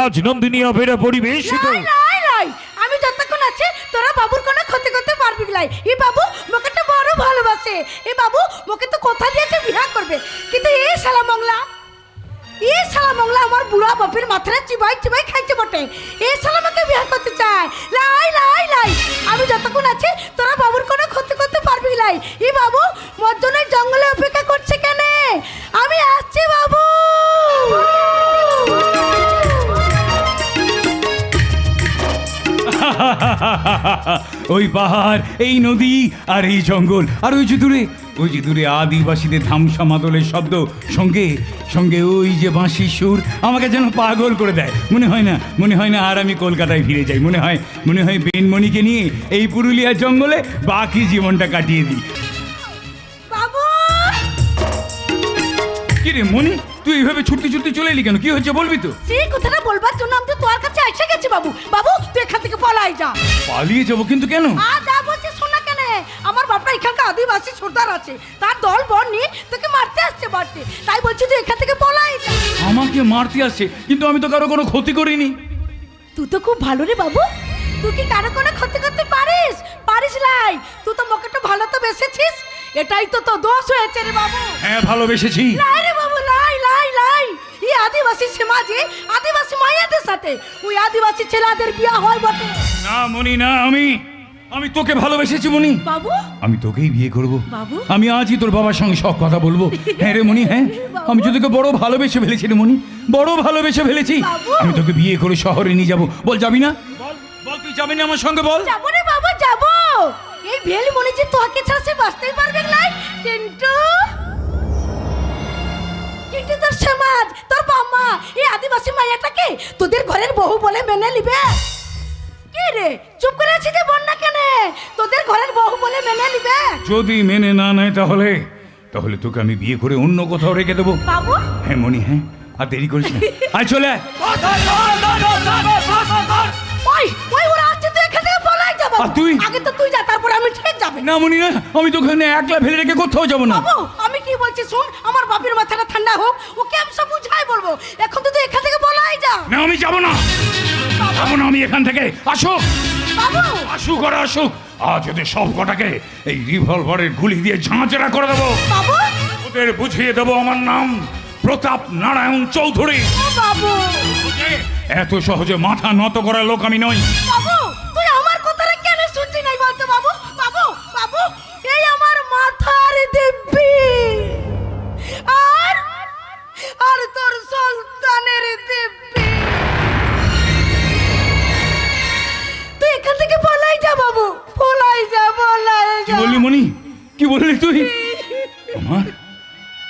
আজ নন্দিনী অপেরা পরিবেশিত। আমি যতক্ষণ আছে তোরা বাবুর কোনো ক্ষতি করতে পারবি নাই। এই বাবু মোকে তো বড় ভালোবাসে। এই বাবু মোকে তো কথা দিয়েছে বিয়ে করবে, কিন্তু এই শালা মংলা আমার বুড়া বাপের মাথায় চিবাই চিবাই খাইছে বটে। এই শালা আমাকে বিয়ে করতে চায়। লাই আমি যতক্ষণ আছে তোরা বাবুর কোনো ক্ষতি করতে পারবি নাই। এই বাবু মোর জন্য জঙ্গলে অপেক্ষা করছে কেন? আমি আসছি বাবু। ওই পাহাড়, এই নদী আর এই জঙ্গল, আর ওই যে দূরে আদিবাসীদের ধামসা মাদলের শব্দ, সঙ্গে সঙ্গে ওই যে বাঁশির সুর আমাকে যেন পাগল করে দেয়। মনে হয় না আর আমি কলকাতায় ফিরে যাই। মনে হয় বেনমণিকে নিয়ে এই পুরুলিয়ার জঙ্গলে বাকি জীবনটা কাটিয়ে দিই। বাবু! কি রে মণি, তুই এইভাবে ছুটতে চলে এলি কেন? কি হচ্ছে বলবি তো? সেই কথাটা বলবার জন্য আমি তো তোর কাছে এসে গেছি বাবু। বাবু তুই এখান থেকে পলাই যা। পালিয়ে যাবো? কিন্তু কেন? যা বলছি শোনা কেন? আমার বাপরা এখানকার আদিবাসী সর্দার আছে, তার দল বল নিয়ে তোকে মারতে আসছে বাড়তে। তাই বলছি তুই এখান থেকে পলাই যা। আমাকে মারতে আসছে? কিন্তু আমি তো কারো কোনো ক্ষতি করিনি। তুই তো খুব ভালো রে বাবু। তুই কি কারো কোনো ক্ষতি করতে পারিস? লাই তুই তো মোকে তো ভালো তো বেসেছিস। এটাই তো তোর দোষ হয়েছে রে বাবু। হ্যাঁ, ভালোবেসেছি। লাই রে বাবু, লাই এই আদিবাসী সমাজে আদিবাসী মায়েদের সাথে ওই আদিবাসী ছেলেদের বিয়ে হয় বটে। না মণি, না, আমি তোকে ভালোবেসেছি মণি। বাবু, আমি তোকেই বিয়ে করব। বাবু, আমি আজই তোর বাবার সঙ্গে সব কথা বলবো। হ্যাঁ রে মণি, হ্যাঁ, আমি তো তোকে বড় ভালোবেসে ফেলেছি রে মণি, বড় ভালোবেসে ফেলেছি। আমি তোকে বিয়ে করে শহরে নিয়ে যাব। বল যাবি না? বল তুই যাবি না আমার সঙ্গে? বল। যাবো রে বাবু, যাবো। এই ভেল মনে যে তোকে ছাড়া সে বাঁচতেই পারবে না। কিন্তু তোর সমাজ, তোর বাবা এই আদিবাসী মাইয়াটাকে তোদের ঘরের বউ বলে মেনে নিবে? কে রে চুপ করে আছিস যে? বল না কেন? তোদের ঘরের বউ বলে মেনে নিবে? যদি মেনে না নেয় তাহলে তোকে আমি বিয়ে করে অন্য কোথাও রেখে দেবো। বাবু, হ্যাঁ মণি, হ্যাঁ, আর দেরি করিস না, আয় চলে আয়। ওই ওরা আসছে, তুই এখান থেকে পলাই যা বাবু। আর তুই? আগে তো তুই যা, তারপর আমি ঠিক যাবে। না মণি, না, আমি তোকে একলা ফেলে রেখে কোথাও যাবো না। বাবু আমি কি বলছি শুন, আমার বাপের মাথাটা ঠান্ডা হোক, ওকে আমি সব বুঝাই বলবো। এখন তো তুই এখান থেকে পলাই যা। না আমি যাবো না, আমি এখান থেকে। আসুক বাবু, আসুক, আজ ওদের সব কটাকে এই রিভলভারের গুলি দিয়ে ঝাঁঝরা করে দেবো। বাবু, ওদের বুঝিয়ে দেবো আমার নাম প্রতাপ নারায়ণ চৌধুরী। ও বাবু, এত সহজে মাথা নত করা লোক আমি নই। বাবু তুই আমার কথাটা কেন শুনছিস নাই বলতো? বাবু বাবু বাবু, এই আমার মাথার দিব্যি আর তোর সন্তানের দিব্যি। তুই এখান থেকে পলাই যা বাবু, পলাই যা। কি বললি মণি, কি বললি তুই?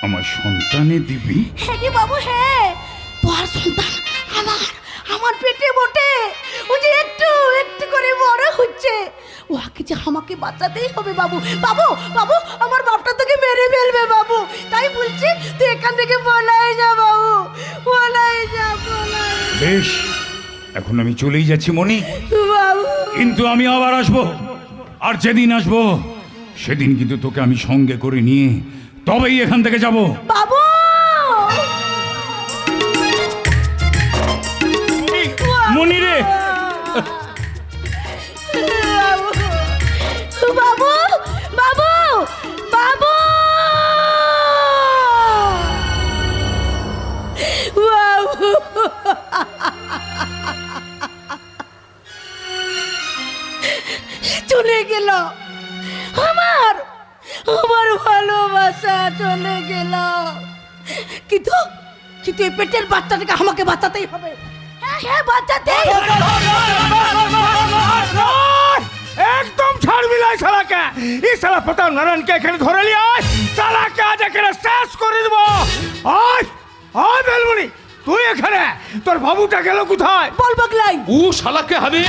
আমার সন্তানের দিবি? হ্যাঁ রে বাবু, হ্যাঁ, তোর সন্তান আমার পেটে বটে। ও যে একটু একটু করে বড় হচ্ছে, ওকে যে আমাকে বাঁচাতেই হবে বাবু। বাবু বাবু, আমার বাপটা তোকে মেরে ফেলবে বাবু। তাই বলছি তুই এখান থেকে পলাই যা বাবু, পলাই যা। বেশ, এখন আমি চলেই যাচ্ছি মণি, বাবু কিন্তু আমি আবার আসবো। আর যেদিন আসবো সেদিন কিন্তু তোকে আমি সঙ্গে করে নিয়ে তবেই এখান থেকে যাব। বাবু, মণি রে, বাবু বাবু বাবু বাবু, চলে গেল আমার ভালোবাসা, চলে গেল। কিন্তু এই পেটের বাচ্চাটাকে আমাকে বাঁচাতেই হবে। হ্যাঁ বাঁচাতেই হবে। একদম ছাড়বি না শালাকে। এই শালা প্রতাপ নারায়ণকে এখানে ধরে নিয়ে আয়, শালাকে আজ এখানে শেষ করে দেবো। আয় বেলমণি, তুই এখানে, তোর বাবুটা গেল কোথায়? বল বগলাই, ও শালাকে হবে।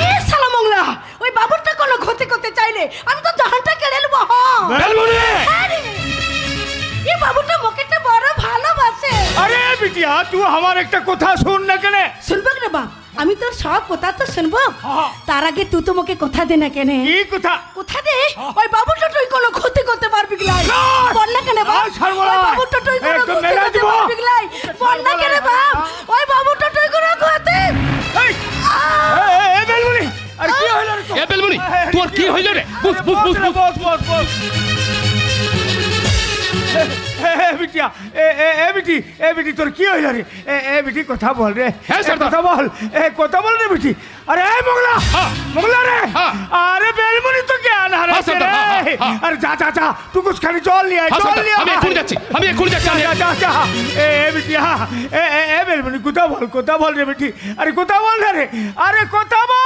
এ শালা মংলা, ওই বাবুরটা কোনো ক্ষতি করতে চাইলে আমি তো জাহানটা কেড়ে নেবো। বেলমণি, এই বাবুটা মোকেটা বড় ভালোবাসে। আরে বিটিয়া, তুই আমার একটা কথা শুন না কেন? শুনবো রে বাপ, আমি তোর সব কথা তো শুনবো। তার আগে তুই তো মোকে কথা দে না কেন? কি কথা? কথা দে, ওই বাবুটা তুই কোনো ক্ষতি করতে পারবি কি লাই? বল না কেন বাপ, ওই বাবুটা তুই কোনো ক্ষতি করতে পারবি কি লাই? বল না কেন বাপ, ওই বাবুটা তুই কোনো ক্ষতি বেলমুনি তোর কি হইল রে বুঝ বুঝ বুঝ বুঝ। বস বস বস বিটিয়া এ বিটি তোর কি হইল রে এ বিটি কথা বল রে হ্যাঁ, সর্দার। কথা বল রে বিটি আরে মোগলা হ্যাঁ। মোগলা রে হ্যাঁ। আরে বেলমুনি তো জ্ঞান হারাচ্ছে সর্দার, রে হ্যাঁ, হ্যাঁ। আরে যা টুকুস খানি জল নিয়ে আয়, হ্যাঁ, জল সর্দার, নিয়ে আমি আয়। এক্ষুনি যাচ্ছি আমি যা এ বিটিয়া এ বেলমুনি কথা বল রে বিটি আরে কথা বল না রে আরে কথা বল